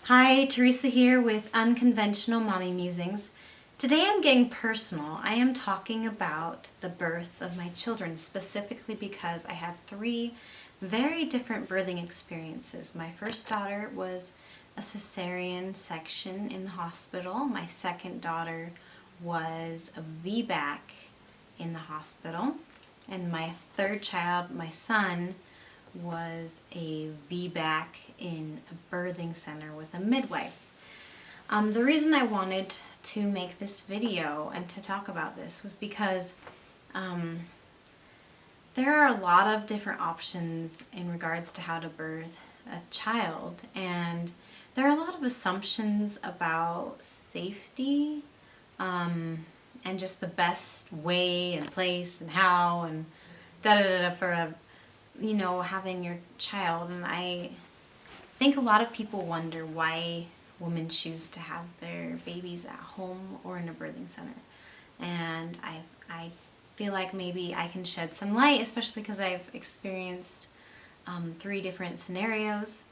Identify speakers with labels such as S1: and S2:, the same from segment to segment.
S1: Hi, Teresa here with Unconventional Mommy Musings. Today I'm getting personal. I am talking about the births of my children, specifically because I have three very different birthing experiences. My first daughter was a cesarian section in the hospital. My second daughter was a V-BAC in the hospital. And my third child, my son, was a V-BAC in a birthing center with a midwife. The reason I wanted to make this video and to talk about this was because there are a lot of different options in regards to how to birth a child, and there are a lot of assumptions about safety and just the best way and place and how and da-da-da-da for having your child. And I think a lot of people wonder why women choose to have their babies at home or in a birthing center. And I feel like maybe I can shed some light, especially because I've experienced three different scenarios.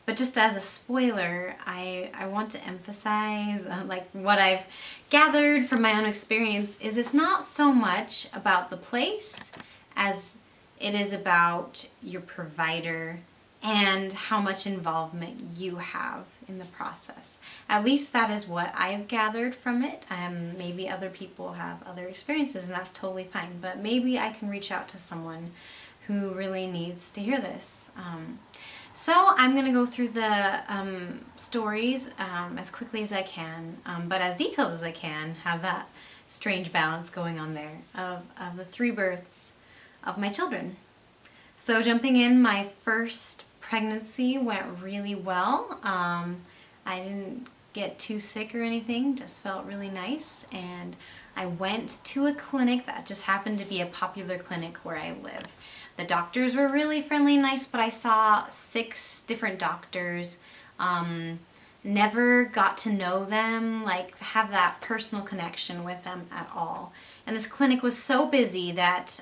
S1: But just as a spoiler, I want to emphasize like what I've gathered from my own experience is it's not so much about the place as it is about your provider and how much involvement you have in the process. At least that is what I've gathered from it. Maybe other people have other experiences and that's totally fine, but maybe I can reach out to someone who really needs to hear this. So I'm going to go through the stories as quickly as I can, but as detailed as I can, have that strange balance going on there of the three births of my children. So jumping in, my first pregnancy went really well. I didn't get too sick or anything, just felt really nice. And I went to a clinic that just happened to be a popular clinic where I live. The doctors were really friendly and nice, but I saw 6 different doctors. Never got to know them, like have that personal connection with them at all. And this clinic was so busy that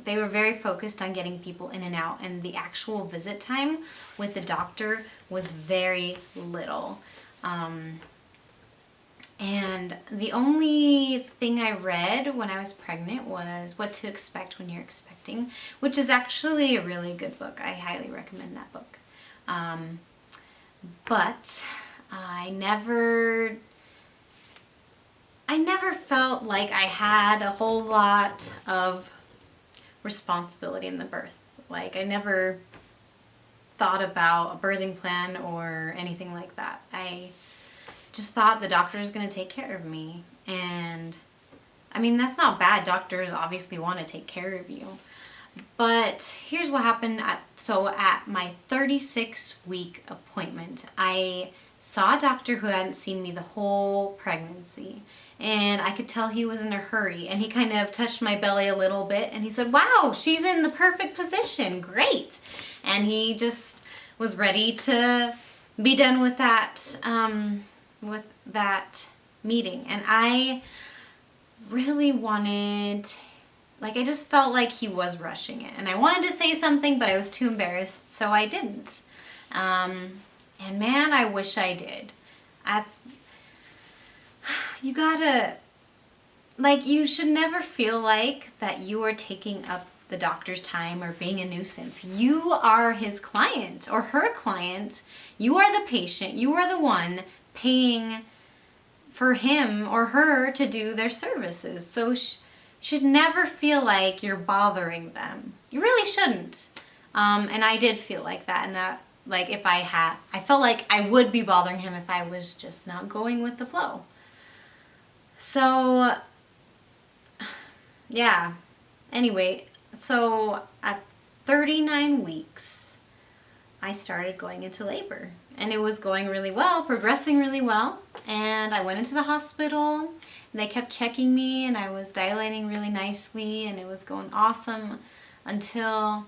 S1: they were very focused on getting people in and out, and the actual visit time with the doctor was very little. And the only thing I read when I was pregnant was What to Expect When You're Expecting, which is actually a really good book. I highly recommend that book. But I never felt like I had a whole lot of responsibility in the birth. Like I never thought about a birthing plan or anything like that. I just thought the doctor is going to take care of me. And I mean, that's not bad. Doctors obviously want to take care of you. But here's what happened. At my 36-week appointment, I saw a doctor who hadn't seen me the whole pregnancy. And I could tell he was in a hurry. And he kind of touched my belly a little bit. And he said, "Wow, she's in the perfect position. Great." And he just was ready to be done with that meeting. And I really wanted... I just felt like he was rushing it. And I wanted to say something, but I was too embarrassed, so I didn't. And man, I wish I did. You gotta... you should never feel like that you are taking up the doctor's time or being a nuisance. You are his client or her client. You are the patient. You are the one paying for him or her to do their services. So should never feel like you're bothering them. You really shouldn't. And I did feel like that, and that I felt like I would be bothering him if I was just not going with the flow. So yeah. Anyway, so at 39 weeks, I started going into labor. And it was going really well, progressing really well. And I went into the hospital, and they kept checking me, and I was dilating really nicely, and it was going awesome until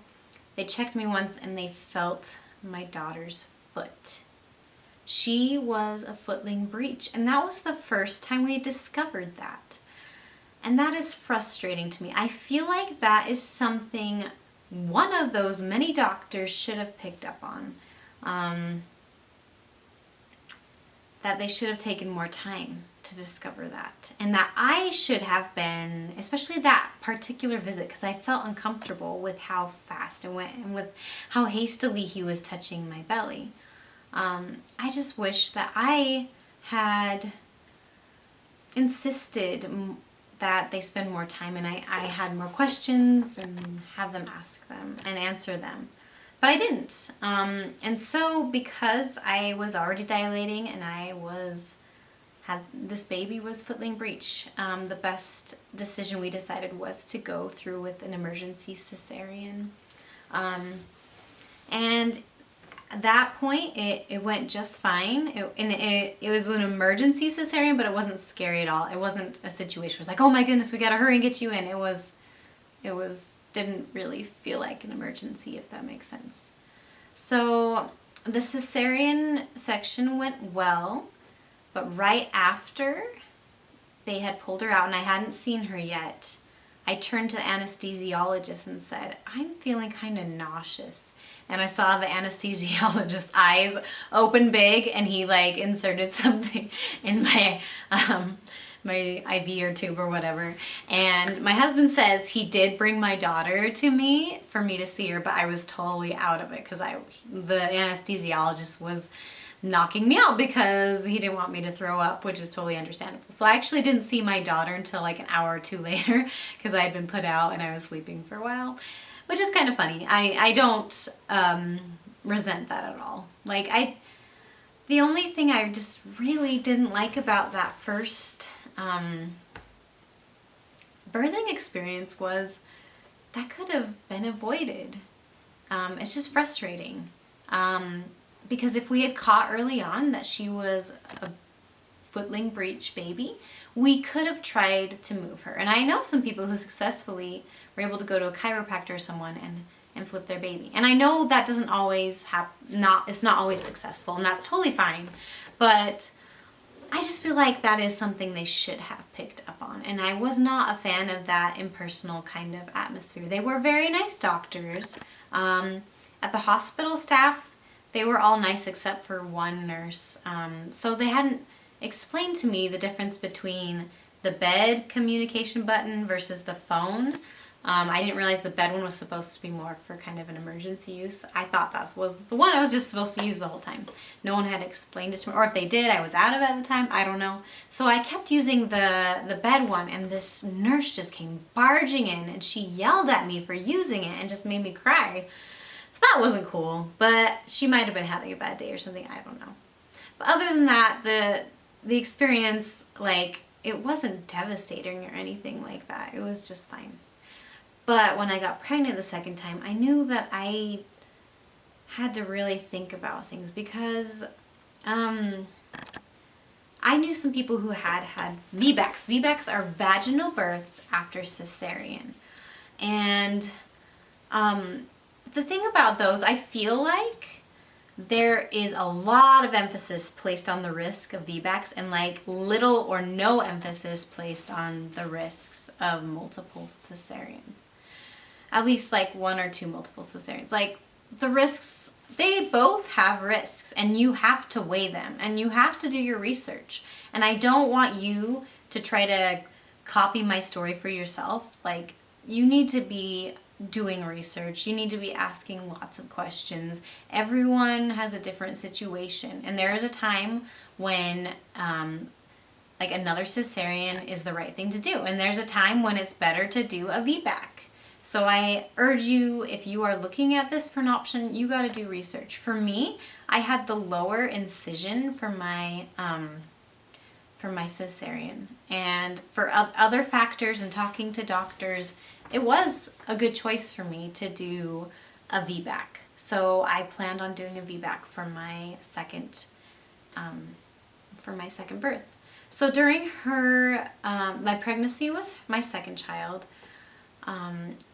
S1: they checked me once and they felt my daughter's foot. She was a footling breech, and that was the first time we discovered that. And that is frustrating to me. I feel like that is something one of those many doctors should have picked up on. that they should have taken more time to discover that. And that I should have been, especially that particular visit, because I felt uncomfortable with how fast it went and with how hastily he was touching my belly. I just wish that I had insisted that they spend more time and I had more questions and have them ask them and answer them. But I didn't. And so because I was already dilating and this baby was footling breech, the best decision we decided was to go through with an emergency cesarian. And at that point, it went just fine. It was an emergency cesarean, but it wasn't scary at all. It wasn't a situation where it was like, oh my goodness, we gotta hurry and get you in. It didn't really feel like an emergency, if that makes sense. So the cesarean section went well, but right after they had pulled her out and I hadn't seen her yet, I turned to the anesthesiologist and said, I'm feeling kind of nauseous. And I saw the anesthesiologist's eyes open big, and he like inserted something in my my IV or tube or whatever. And my husband says he did bring my daughter to me for me to see her, but I was totally out of it because the anesthesiologist was knocking me out because he didn't want me to throw up, which is totally understandable. So I actually didn't see my daughter until like an hour or two later because I had been put out and I was sleeping for a while, which is kind of funny. I don't resent that at all. The only thing I just really didn't like about that first birthing experience was that could have been avoided. It's just frustrating. Because if we had caught early on that she was a footling breech baby, we could have tried to move her. And I know some people who successfully were able to go to a chiropractor or someone and flip their baby. And I know that doesn't always it's not always successful, and that's totally fine. But I just feel like that is something they should have picked up on. And I was not a fan of that impersonal kind of atmosphere. They were very nice doctors. At the hospital staff, they were all nice except for one nurse. So they hadn't explained to me the difference between the bed communication button versus the phone. I didn't realize the bed one was supposed to be more for kind of an emergency use. I thought that was the one I was just supposed to use the whole time. No one had explained it to me, or if they did, I was out of it at the time. I don't know. So I kept using the bed one, and this nurse just came barging in, and she yelled at me for using it and just made me cry. So that wasn't cool, but she might have been having a bad day or something, I don't know. But other than that, the experience, it wasn't devastating or anything like that. It was just fine. But when I got pregnant the second time, I knew that I had to really think about things because I knew some people who had V-BACs. V-BACs are vaginal births after cesarean. And the thing about those, I feel like there is a lot of emphasis placed on the risk of V-BACs and little or no emphasis placed on the risks of multiple cesareans. At least one or two multiple cesareans. The risks, they both have risks, and you have to weigh them and you have to do your research. And I don't want you to try to copy my story for yourself. You need to be doing research. You need to be asking lots of questions. Everyone has a different situation, and there is a time when another cesarean is the right thing to do, and there's a time when it's better to do a V-BAC. So I urge you, if you are looking at this for an option, you got to do research. For me, I had the lower incision for my cesarean, and for other factors and talking to doctors, it was a good choice for me to do a V-BAC. So I planned on doing a V-BAC for my second birth. So during my pregnancy with my second child,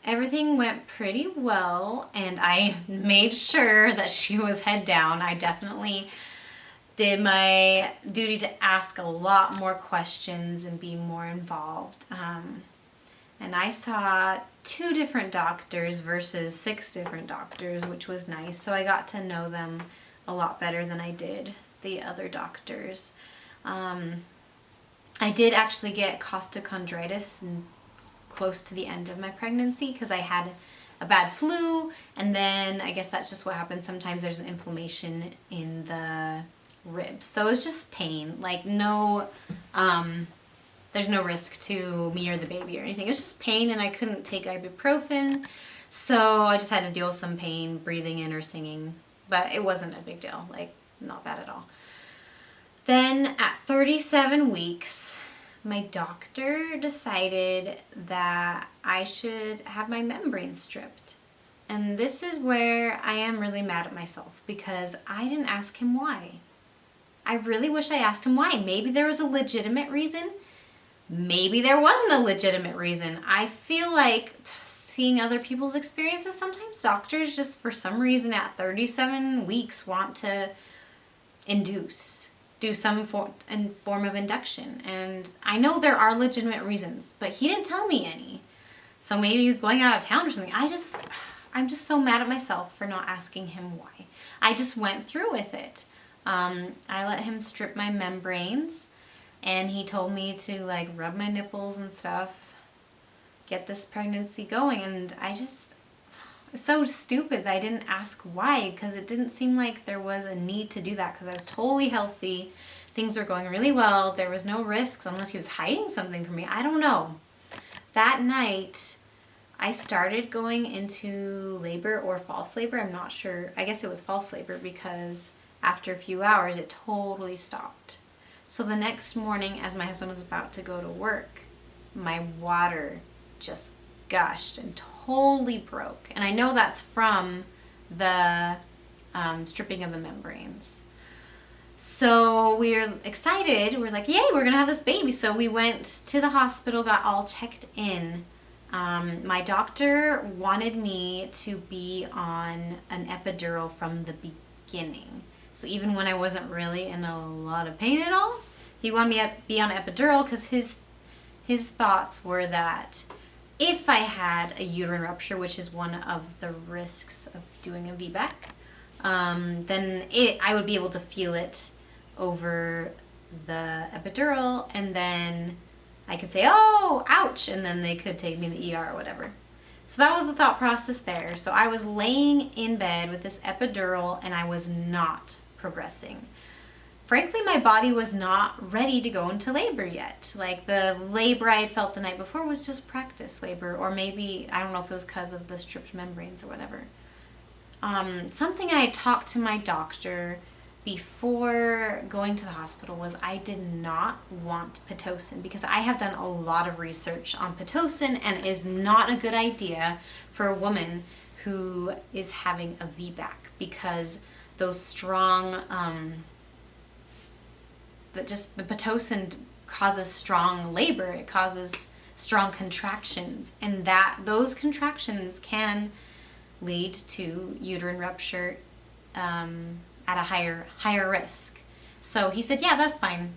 S1: everything went pretty well, and I made sure that she was head down. I definitely did my duty to ask a lot more questions and be more involved. And I saw 2 different doctors versus 6 different doctors, which was nice. So I got to know them a lot better than I did the other doctors. I did actually get costochondritis close to the end of my pregnancy because I had a bad flu, and then I guess that's just what happens. Sometimes there's an inflammation in the ribs. So it's just pain, like no, there's no risk to me or the baby or anything. It's just pain, and I couldn't take ibuprofen. So I just had to deal with some pain breathing in or singing, but it wasn't a big deal, like not bad at all. Then at 37 weeks, my doctor decided that I should have my membrane stripped. And this is where I am really mad at myself because I didn't ask him why. I really wish I asked him why. Maybe there was a legitimate reason. Maybe there wasn't a legitimate reason. I feel like seeing other people's experiences, sometimes doctors just for some reason at 37 weeks want to do some form of induction. And I know there are legitimate reasons, but he didn't tell me any. So maybe he was going out of town or something. I'm just so mad at myself for not asking him why. I just went through with it. I let him strip my membranes, and he told me to like rub my nipples and stuff, get this pregnancy going. And it's so stupid that I didn't ask why, because it didn't seem like there was a need to do that because I was totally healthy. Things were going really well. There was no risks unless he was hiding something from me. I don't know. That night, I started going into labor or false labor. I'm not sure. I guess it was false labor because after a few hours, it totally stopped. So the next morning, as my husband was about to go to work, my water just gushed and totally broke. And I know that's from the stripping of the membranes. So we were excited. We're like, yay, we're going to have this baby. So we went to the hospital, got all checked in. My doctor wanted me to be on an epidural from the beginning. So even when I wasn't really in a lot of pain at all, he wanted me to be on epidural because his thoughts were that if I had a uterine rupture, which is one of the risks of doing a V-BAC, then I would be able to feel it over the epidural, and then I could say, oh, ouch, and then they could take me to the ER or whatever. So that was the thought process there. So I was laying in bed with this epidural, and I was not progressing. Frankly, my body was not ready to go into labor yet. Like the labor I had felt the night before was just practice labor, or maybe, I don't know if it was because of the stripped membranes or whatever. Something I had talked to my doctor before going to the hospital was I did not want Pitocin because I have done a lot of research on Pitocin, and it is not a good idea for a woman who is having a V-BAC because those strong, the Pitocin causes strong labor. It causes strong contractions, and those contractions can lead to uterine rupture at a higher risk. So he said, yeah, that's fine.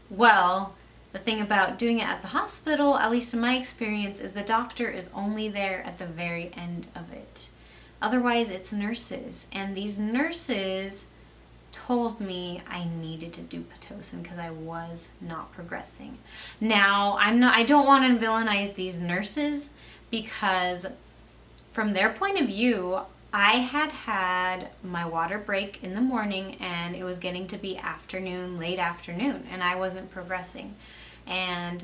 S1: Well, the thing about doing it at the hospital, at least in my experience, is the doctor is only there at the very end of it. Otherwise, it's nurses, and these nurses told me I needed to do Pitocin because I was not progressing. Now, I don't want to villainize these nurses because from their point of view, I had my water break in the morning, and it was getting to be late afternoon, and I wasn't progressing. And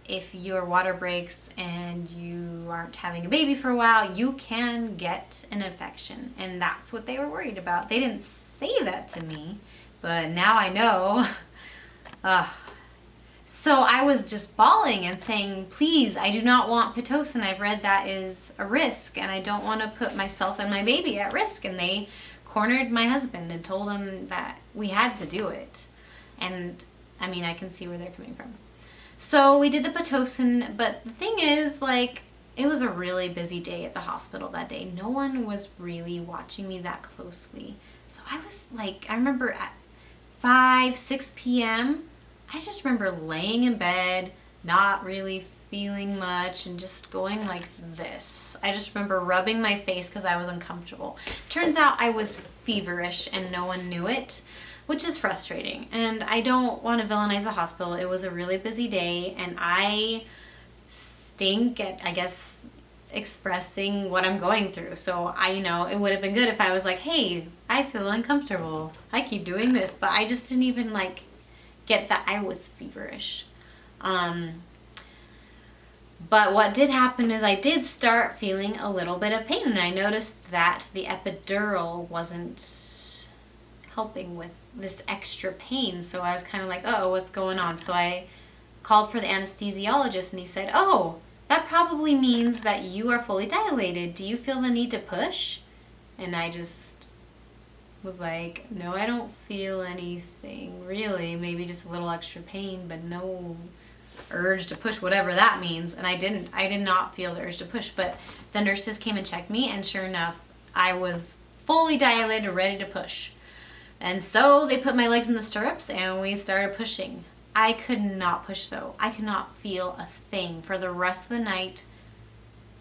S1: if your water breaks and you aren't having a baby for a while, you can get an infection, and that's what they were worried about. They didn't say that to me, but now I know. So I was just bawling and saying, please, I do not want Pitocin. I've read that is a risk, and I don't want to put myself and my baby at risk. And they cornered my husband and told him that we had to do it. And I mean, I can see where they're coming from. So we did the Pitocin, but the thing is, like, it was a really busy day at the hospital that day. No one was really watching me that closely. So I was like, I remember at 6 p.m., I just remember laying in bed, not really feeling much, and just going like this. I just remember rubbing my face because I was uncomfortable. Turns out I was feverish and no one knew it, which is frustrating. And I don't want to villainize the hospital. It was a really busy day, and I stink at, I guess, expressing what I'm going through. So it would have been good if I was like, hey, I feel uncomfortable. I keep doing this. But I just didn't even get that I was feverish. But what did happen is I did start feeling a little bit of pain, and I noticed that the epidural wasn't helping with this extra pain. So I was kind of like, oh, what's going on? So I called for the anesthesiologist, and he said, oh, that probably means that you are fully dilated. Do you feel the need to push? And I just was like, no, I don't feel anything really. Maybe just a little extra pain, but no urge to push, whatever that means. And I did not feel the urge to push. But the nurses came and checked me, and sure enough, I was fully dilated, ready to push. And so they put my legs in the stirrups, and we started pushing. I could not push, though. I could not feel a thing for the rest of the night.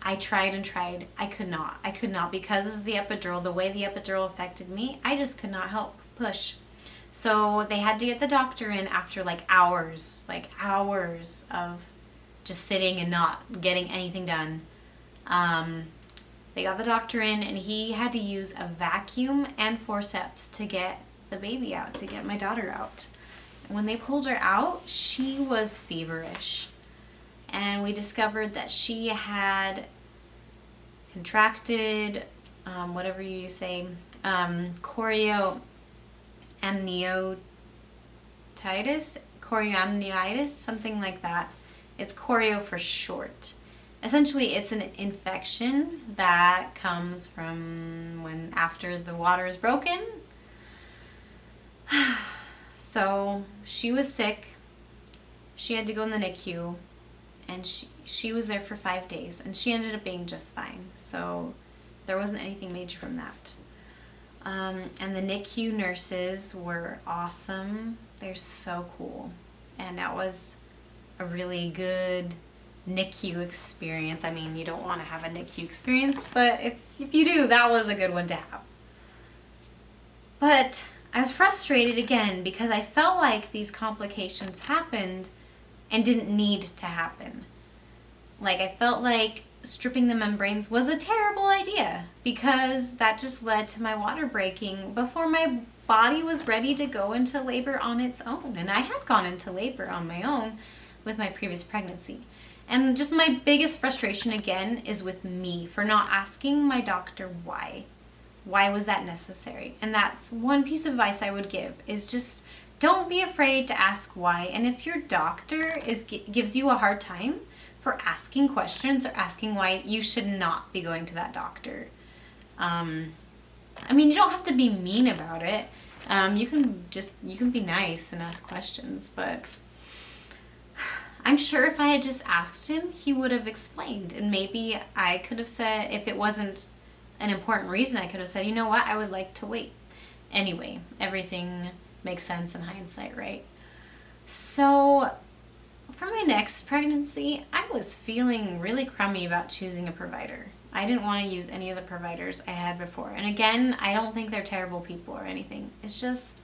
S1: I tried and tried. I could not because of the epidural, the way the epidural affected me. I just could not help push. So they had to get the doctor in after hours of just sitting and not getting anything done. They got the doctor in, and he had to use a vacuum and forceps to get the baby out, to get my daughter out. When they pulled her out, she was feverish. And we discovered that she had contracted, whatever you say, chorioamnionitis, something like that. It's choreo for short. Essentially, it's an infection that comes from when after the water is broken. So she was sick. She had to go in the NICU, and she was there for 5 days, and she ended up being just fine. So there wasn't anything major from that. And the NICU nurses were awesome. They're so cool. And that was a really good NICU experience. I mean, you don't want to have a NICU experience, but if you do, that was a good one to have. But I was frustrated again because I felt like these complications happened and didn't need to happen. I felt like stripping the membranes was a terrible idea because that just led to my water breaking before my body was ready to go into labor on its own. And I had gone into labor on my own with my previous pregnancy. And just my biggest frustration again is with me for not asking my doctor why. Why was that necessary? And that's one piece of advice I would give, is just don't be afraid to ask why. And if your doctor gives you a hard time for asking questions or asking why, you should not be going to that doctor. You don't have to be mean about it. You can be nice and ask questions, but I'm sure if I had just asked him, he would have explained. And maybe I could have said, if it wasn't an important reason, I could have said, you know what, I would like to wait. Anyway, everything makes sense in hindsight, right? So for my next pregnancy, I was feeling really crummy about choosing a provider. I didn't want to use any of the providers I had before. And again, I don't think they're terrible people or anything. It's just,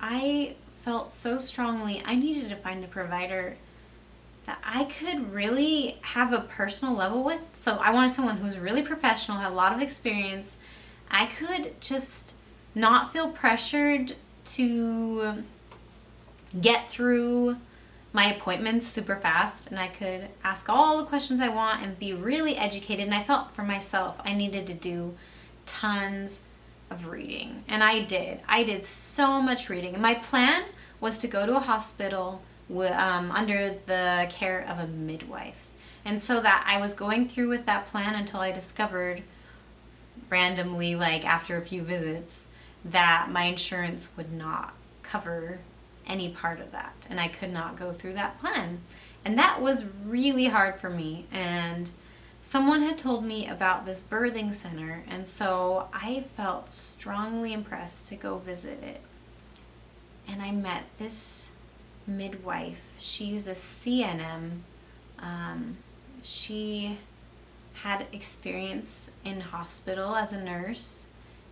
S1: I felt so strongly I needed to find a provider that I could really have a personal level with. So I wanted someone who was really professional, had a lot of experience. I could just not feel pressured to get through my appointments super fast, and I could ask all the questions I want and be really educated. And I felt for myself I needed to do tons of reading, and I did so much reading. And my plan was to go to a hospital under the care of a midwife, and so that I was going through with that plan until I discovered randomly, after a few visits, that my insurance would not cover any part of that, and I could not go through that plan. And that was really hard for me, and someone had told me about this birthing center, and so I felt strongly impressed to go visit it. And I met this midwife. She was a CNM. She had experience in hospital as a nurse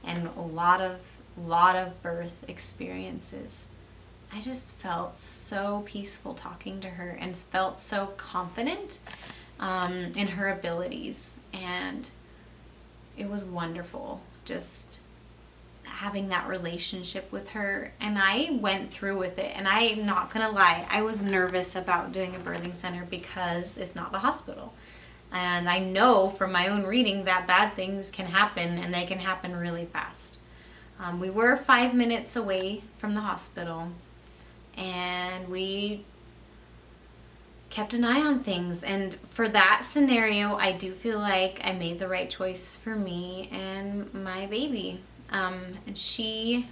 S1: and a lot of lot of birth experiences. I just felt so peaceful talking to her and felt so confident in her abilities. And it was wonderful just having that relationship with her. And I went through with it. And I'm not going to lie, I was nervous about doing a birthing center because it's not the hospital. And I know from my own reading that bad things can happen, and they can happen really fast. We were 5 minutes away from the hospital, and we kept an eye on things. And for that scenario, I do feel like I made the right choice for me and my baby. And she,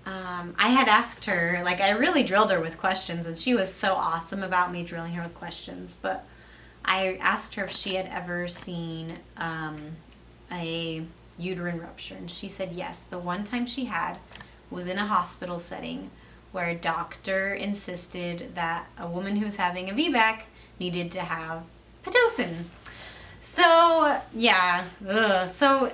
S1: I had asked her, like, I really drilled her with questions, and she was so awesome about me drilling her with questions. But I asked her if she had ever seen a uterine rupture, and she said yes. The one time she had was in a hospital setting where a doctor insisted that a woman who's having a V-BAC needed to have Pitocin. So, yeah. So,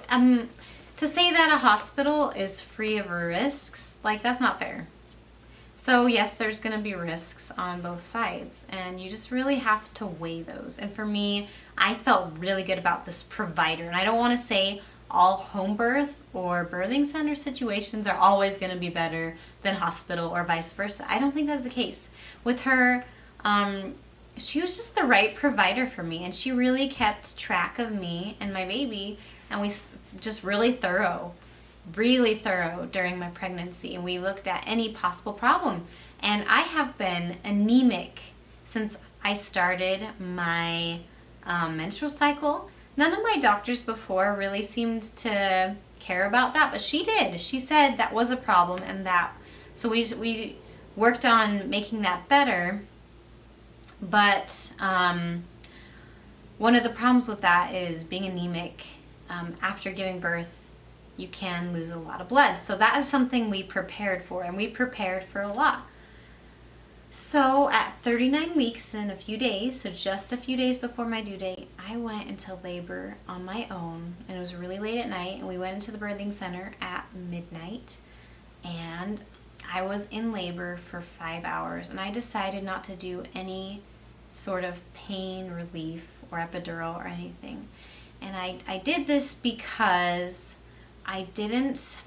S1: to say that a hospital is free of risks, like, that's not fair. So yes, there's going to be risks on both sides, and you just really have to weigh those. And for me, I felt really good about this provider. And I don't want to say all home birth or birthing center situations are always going to be better than hospital or vice versa. I don't think that's the case. With her, she was just the right provider for me, and she really kept track of me and my baby, and we just really thorough during my pregnancy, and we looked at any possible problem. And I have been anemic since I started my menstrual cycle. None of my doctors before really seemed to care about that, but she did. She said that was a problem, and so we worked on making that better. But one of the problems with that is being anemic. After giving birth, you can lose a lot of blood. So that is something we prepared for, and we prepared for a lot. So at 39 weeks and a few days, so just a few days before my due date, I went into labor on my own, and it was really late at night, and we went into the birthing center at midnight, and I was in labor for 5 hours, and I decided not to do any sort of pain relief or epidural or anything. And I did this because I didn't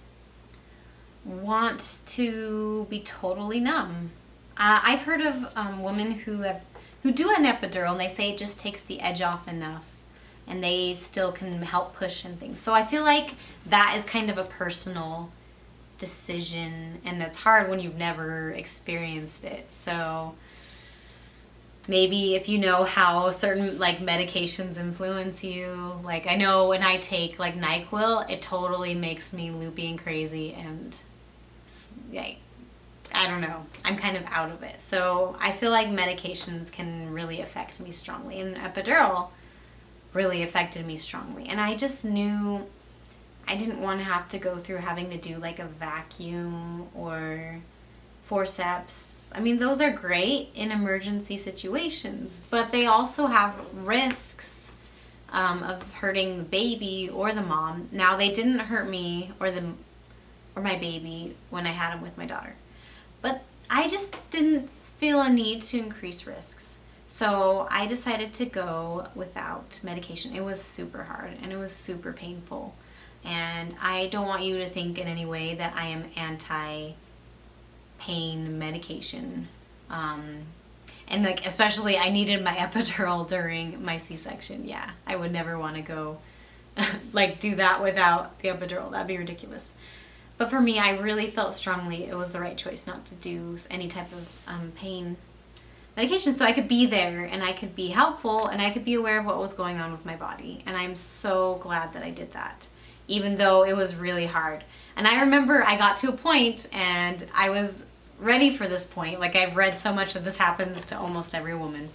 S1: want to be totally numb. I've heard of women who do an epidural, and they say it just takes the edge off enough, and they still can help push and things. So I feel like that is kind of a personal decision, and it's hard when you've never experienced it. So maybe if you know how certain like medications influence you, like I know when I take like NyQuil, it totally makes me loopy and crazy, and like I don't know, I'm kind of out of it. So I feel like medications can really affect me strongly, and epidural really affected me strongly. And I just knew I didn't want to have to go through having to do like a vacuum or forceps. I mean, those are great in emergency situations, but they also have risks of hurting the baby or the mom. Now, they didn't hurt me or my baby when I had him with my daughter, but I just didn't feel a need to increase risks. So I decided to go without medication. It was super hard, and it was super painful. And I don't want you to think in any way that I am anti-pain medication. And like, especially I needed my epidural during my C-section. Yeah, I would never want to go like do that without the epidural. That'd be ridiculous. But for me, I really felt strongly it was the right choice not to do any type of pain medication, so I could be there and I could be helpful and I could be aware of what was going on with my body. And I'm so glad that I did that, even though it was really hard. And I remember I got to a point, and I was ready for this point. Like, I've read so much that this happens to almost every woman,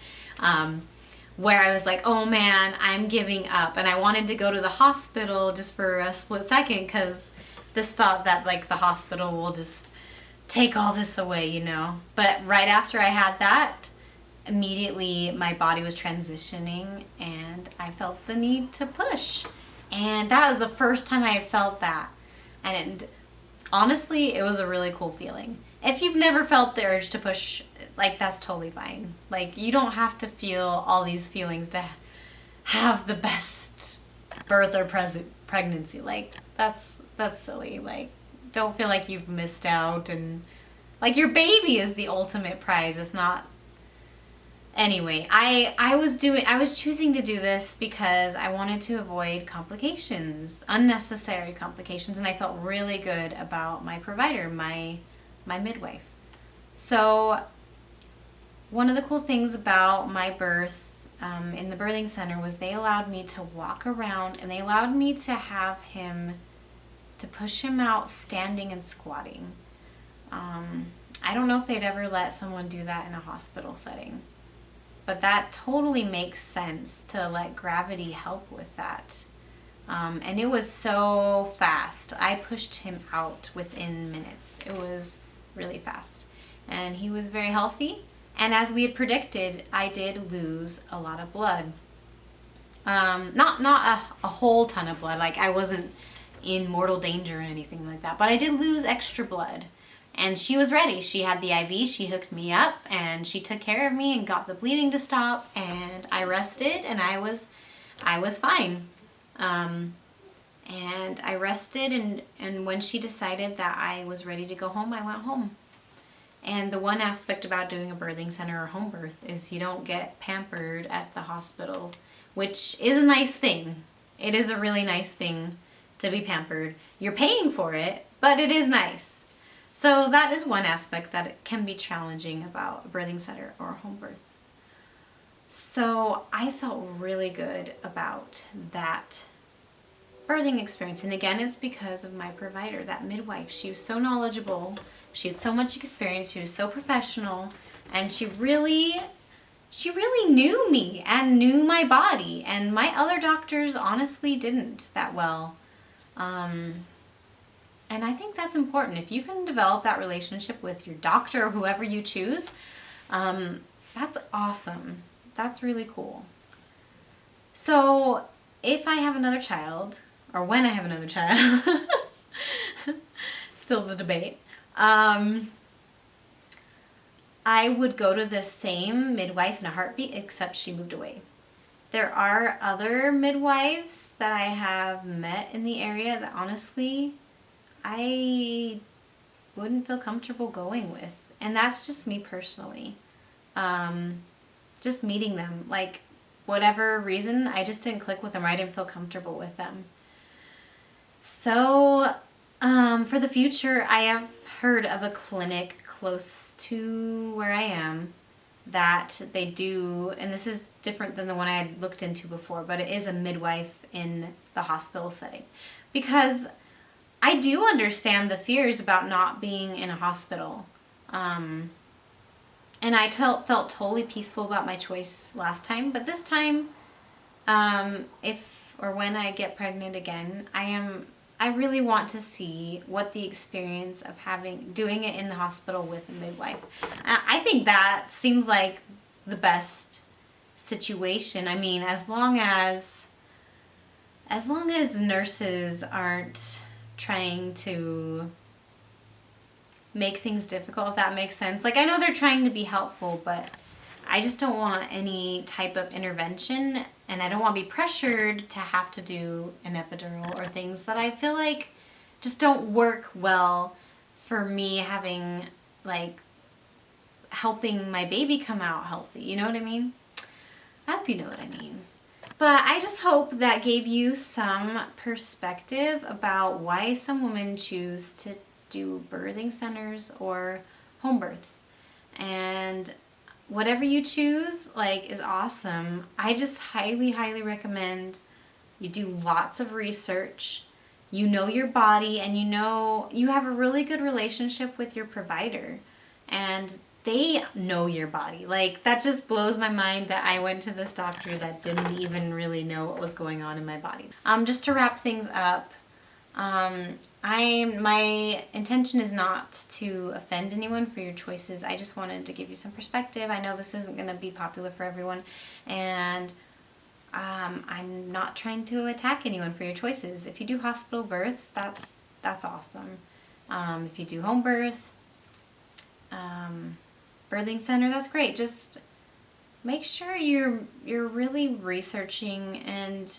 S1: where I was like, oh man, I'm giving up. And I wanted to go to the hospital just for a split second, because this thought that like the hospital will just take all this away, you know. But right after I had that, immediately my body was transitioning and I felt the need to push. And that was the first time I had felt that. And honestly, it was a really cool feeling. If you've never felt the urge to push, like, that's totally fine. Like, you don't have to feel all these feelings to have the best birth or pregnancy. Like, that's silly. Like, don't feel like you've missed out, and like, your baby is the ultimate prize. It's not. Anyway, I was choosing to do this because I wanted to avoid complications, unnecessary complications, and I felt really good about my provider, my midwife. So one of the cool things about my birth in the birthing center was they allowed me to walk around, and they allowed me to have him, to push him out standing and squatting. I don't know if they'd ever let someone do that in a hospital setting, but that totally makes sense to let gravity help with that. And it was so fast. I pushed him out within minutes. It was really fast. And he was very healthy. And as we had predicted, I did lose a lot of blood. Not a whole ton of blood. Like, I wasn't in mortal danger or anything like that. But I did lose extra blood. And she was ready. She had the IV, she hooked me up, and she took care of me and got the bleeding to stop, and I rested, and I was fine. And I rested, and when she decided that I was ready to go home, I went home. And the one aspect about doing a birthing center or home birth is you don't get pampered at the hospital, which is a nice thing. It is a really nice thing to be pampered. You're paying for it, but it is nice. So that is one aspect that it can be challenging about a birthing center or a home birth. So I felt really good about that birthing experience. And again, it's because of my provider, that midwife. She was so knowledgeable. She had so much experience. She was so professional. And she really knew me and knew my body. And my other doctors honestly didn't that well. And I think that's important. If you can develop that relationship with your doctor or whoever you choose, that's awesome. That's really cool. So if I have another child, or when I have another child, still the debate, I would go to the same midwife in a heartbeat, except she moved away. There are other midwives that I have met in the area that honestly I wouldn't feel comfortable going with. And that's just me personally. Just meeting them. Like, whatever reason, I just didn't click with them, or I didn't feel comfortable with them. So, for the future, I have heard of a clinic close to where I am that they do, and this is different than the one I had looked into before, but it is a midwife in the hospital setting. Because I do understand the fears about not being in a hospital. And I felt totally peaceful about my choice last time. But this time, if or when I get pregnant again, I really want to see what the experience of doing it in the hospital with a midwife. I think that seems like the best situation. I mean, as long as nurses aren't trying to make things difficult, if that makes sense. Like, I know they're trying to be helpful, but I just don't want any type of intervention, and I don't want to be pressured to have to do an epidural or things that I feel like just don't work well for me having, like, helping my baby come out healthy. You know what I mean? I hope you know what I mean. But I just hope that gave you some perspective about why some women choose to do birthing centers or home births. And whatever you choose, like, is awesome. I just highly, highly recommend you do lots of research. You know your body, and you know you have a really good relationship with your provider. And they know your body. Like, that just blows my mind that I went to this doctor that didn't even really know what was going on in my body. Just to wrap things up, my intention is not to offend anyone for your choices. I just wanted to give you some perspective. I know this isn't going to be popular for everyone, and I'm not trying to attack anyone for your choices. If you do hospital births, that's awesome. If you do home birth, birthing center, that's great. Just make sure you're really researching and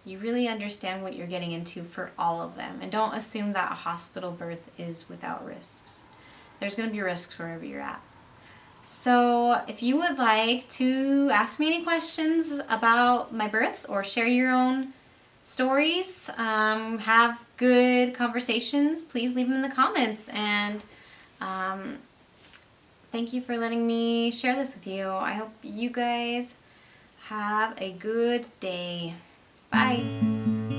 S1: you really understand what you're getting into for all of them. And don't assume that a hospital birth is without risks. There's going to be risks wherever you're at. So if you would like to ask me any questions about my births or share your own stories, have good conversations, please leave them in the comments. And thank you for letting me share this with you. I hope you guys have a good day. Bye.